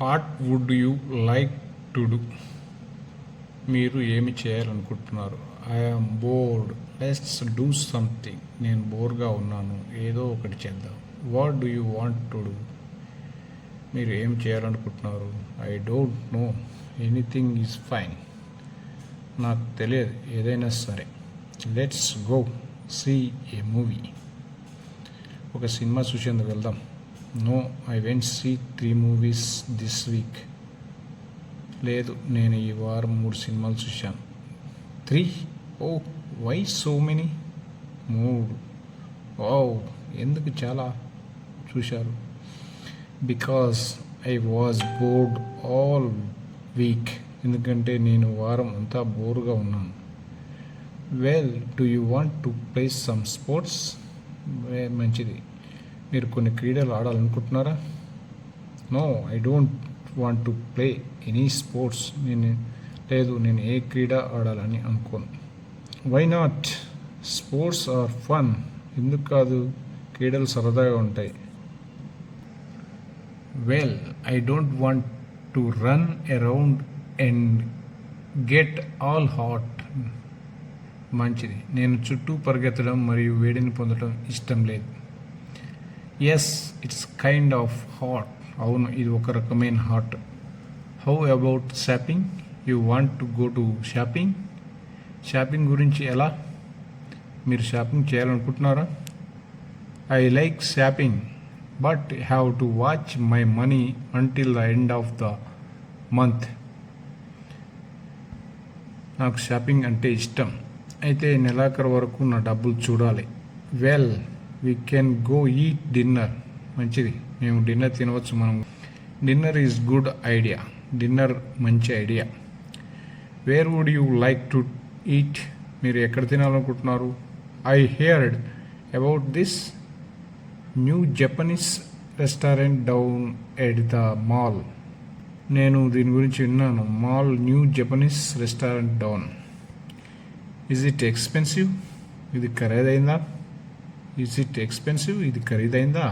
What would you like to do? మీరు ఏమి చేయాలనుకుంటున్నారు? I'm bored, let's do something. నేను బోర్గా ఉన్నాను, ఏదో ఒకటి చేద్దాం. What do you want to do? మీరు ఏం చేయాలనుకుంటున్నారు? I don't know, anything is fine. నాకు తెలియదు, ఏదైనా సరే. Let's go see a movie. ఒక సినిమా చూసేందుకు వెళ్దాం. No, I went see 3 movies this week. లేదు, నేను ఈ వారం 3 సినిమాలు చూశాను. 3? Oh, why so many? 3. ఓ, ఎందుకు చాలా చూశారు? Because I was bored all week. ఎందుకంటే నేను వారం అంతా బోర్గా ఉన్నాను. Well, do you want to play some sports? మంచిది. మీరు కొన్ని క్రీడలు ఆడాలనుకుంటున్నారా? No, I don't want to play any sports. నేను ఏ క్రీడ ఆడాలని అనుకోను. Why not? Sports are fun. ఎందుకు కాదు, క్రీడలు సరదాగా ఉంటాయి. Well, I don't want to run around and get all hot. మంచిది. నేను చుట్టూ పరిగెత్తడం మరియు వేడిని పొందడం ఇష్టం లేదు. Yes, it's kind of hot. అవును, ఇది ఒక రకమైన hot. How about shopping? You want to go to shopping? Shopping గురించి ఎలా? మీరు షాపింగ్ చేయాలనుకుంటున్నారా? I like shopping but have to watch my money until the end of the month. నాకు shopping అంటే ఇష్టం, అయితే నెలాఖరు వరకు నా డబ్బులు చూడాలి. Well, we can go eat dinner. మంచిది, మేము డిన్నర్ తినవచ్చు. మనం dinner is good idea. Dinner మంచి idea. Wear would you like to eat? మీరు ఎక్కడ తినాలనుకుంటున్నారు? I heard about this new Japanese restaurant down at the mall. నేను దీని గురించి విన్నాను. Mall new Japanese restaurant down. Is it expensive? ఇది ఖరీదైందా? Is it expensive? ఇది ఖరీదైందా?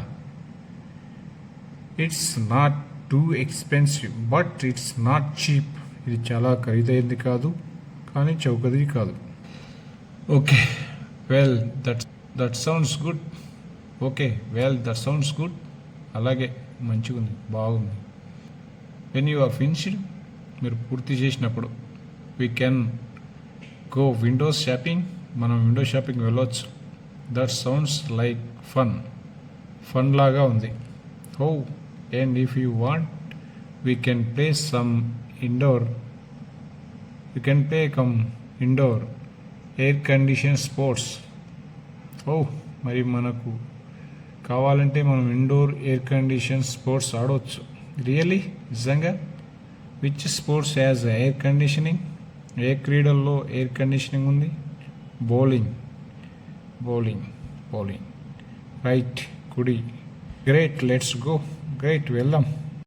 It's not too expensive but it's not cheap. ఇది చాలా ఖరీదైంది కాదు, కానీ చౌకది కాదు. Okay, well that sounds good. Okay, well that sounds good. అలాగే, మంచిగా ఉంది, బాగుంది. వెన్ యూ ఆర్ ఫినిష్డ్, మీరు పూర్తి చేసినప్పుడు, we can go windows shopping. మనం విండో షాపింగ్ వెళ్ళవచ్చు. దట్ సౌండ్స్ లైక్ ఫన్ లాగా ఉంది. Oh, and if you want we can play some indoor. You can play indoor air condition sports. ఓ, మరి మనకు కావాలంటే మనం ఇండోర్ ఎయిర్ కండిషన్ స్పోర్ట్స్ ఆడవచ్చు. రియల్లీ? నిజంగా? Which sports has air conditioning? ఏ క్రీడల్లో ఎయిర్ కండిషనింగ్ ఉంది? బౌలింగ్. రైట్, కుడి. Great, let's go. గ్రేట్, వెళ్దాం.